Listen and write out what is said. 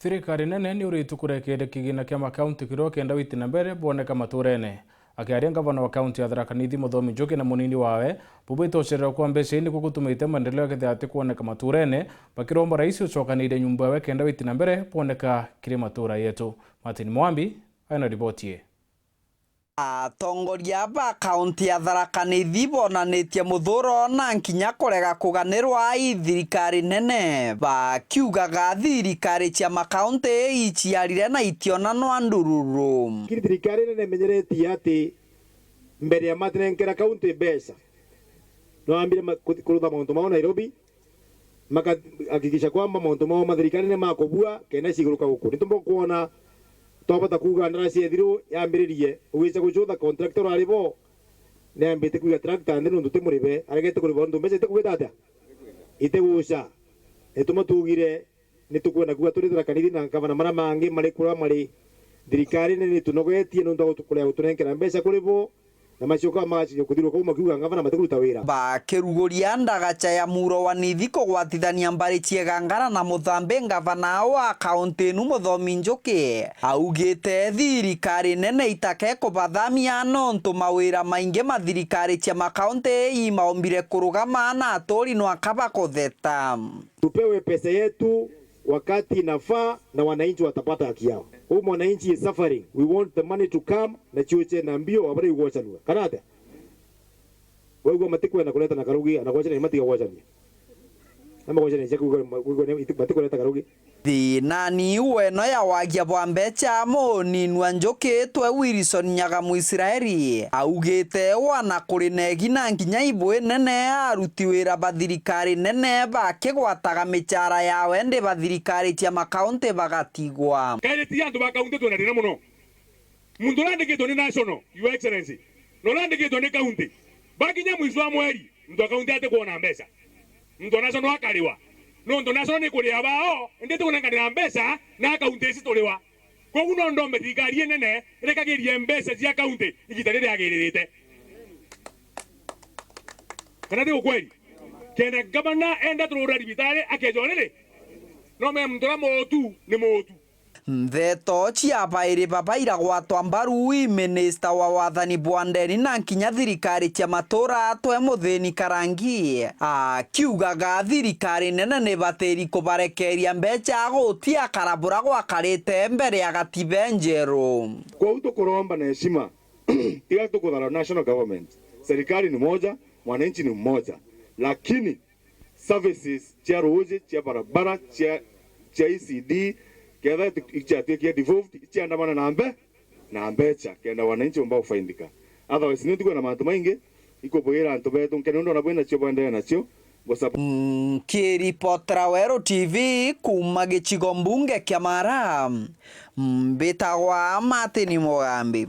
Thirikari nene ni uritu kurekere kigina kia makaunti kiro kenda witi na mbere boneka maturene. Akiaria gavana wa kaunti ya Tharaka Nithi Muthomi Njuki na munini wawe bubito ucerero kwa mbeca ini gugutumite maendeleo githati kuoneka maturene bakiromba rais ucokanire nyumba we kenda witi na mbere boneka kiri matura yetu. Martin Mwambi ana riboti. Atongoria ba kaunti ya Tharaka Nithi bonanitie muthuro na nkinya kurega kuganirwa thirikari nene bakiugaga thirikari cia makaunti iciarire na itionanwa ndururu. Thirikari nene menyeretie ati mbere ya matrenkera kaunti mbeca no ambire kurutha maundu mao Nairobi makahakikisha kwamba maundu mao mathirikari nene makobua kena ciguruka guku nitumbo kuona twabota kuga ndarasi ethiru yambiririe ugica gucutha contractor aribo ne ambite kuga tractor ndino ndute muribe aregete kuribo ndu mbeca ite kugita atia ite guca etuma tugire nitukwenda kuga turi Tharaka Nithi na gavana mara mangi mari kura mari thirikari nene tunogetie no ndo tukurea utunenkera mbeca kuribo na macoka macio kuthirwo kwa makiuga gavana matakuruta wira bakiruguria ndagacha ya Muro wa Nithi kugwatithania mbari ciega ngara na muthambe gavana wa kaunti nu Muthomi Njuki augite thirikari nene itake kubathamia nontu mawira maingi mathirikari cia makaunti imaombire kurugama na atori no akaba kutheta. Tupewe pesa yetu wakati inafaa na wananchi watapata haki yao. Huyu mwananchi is suffering. We want the money to come na chuche na mbio wabare ugochania. Kanate. Wewe matiko na kuleta na karugi anagochania matiko gochania. Ama gochania chaku matiko kuleta karugi. Nani weno ya wagia bwa mbecha munini Njuki twe Wilson Nyagamu Israeli augite wana kuri negi na nginya ibwe nene aruti wira bathirikari nene bakigwataga michara ya wende bathirikari cia makaunti bagatigwa kaire ti andu bakaunti tunarina muno mundu randikitwo ni national your excellency no randikitwo ni kaunti bakinya mwizo wa mweri mtu kaunti ate kuona mbeca mtu national akariwa no ndo national ni kuria bao ndete kunenganira mbeca na kaunti ici turiwa koguo no ndo thirikari nene rekagirie mbeca cia kaunti igitari riagiririte kana ndi ukweli kenda gavana enda turura dibitare akejonere no me mtura motu ni motu Ntheto cia bairi babaira gwatwa mbaru minister wa wathani Bwandeni na nkinya thirikari cia matura twe Muthini Karangi akiugaga thirikari nene ni batiri kubarekeria mbeca gutia karabura gwakarite mbere ya gatibe njeru kwa uto kuromba na heshima ila tukudhara national government serikali ni moja mwananchi ni mmoja lakini services cia roads cia barabara cia ECD kiadha ikiatia devolved ikiandamana na mbecha kenda wananchi ambao ufaindika otherwise ni tuko na mantu maingi ikobogira antu betu nkenondo na bwena cio bwende na cio Kiripotera Wero TV kuma gicigo mbunge kia Mara mbitagwa Martin Mwambi.